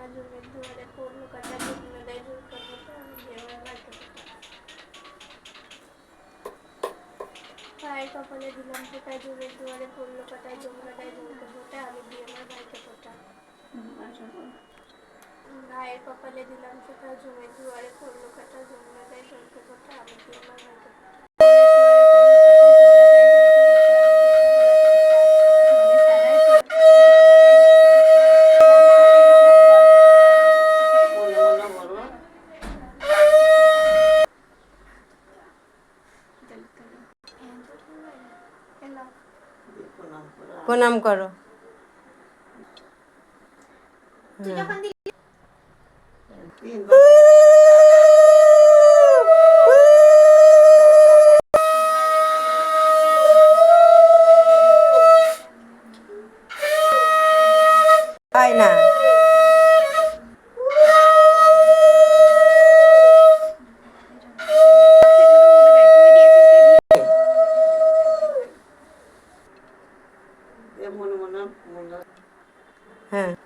জমির দুয়ারে পড়লো কাটা জমিনে দেয় ঝুলকার মতো আমি দিয়ে আমার ভাইকে পায়ের কপালে দিলাম ফোঁটা জমির দুয়ারে পড়লো কাটা জমিনে দেয় ঝুলকার ফোঁটা আমি দিয়ে আমার ভাইকে ফোঁটা ভাইয়ের কপালে দিলাম ফোঁটা জমির দুয়ারে পড়লো কাটা জমিনে দেয় ঝুলকার ফোঁটা আমি দিয়ে আমার ভাইকে ফোঁটা প্রণাম করো। হয় না হ্যাঁ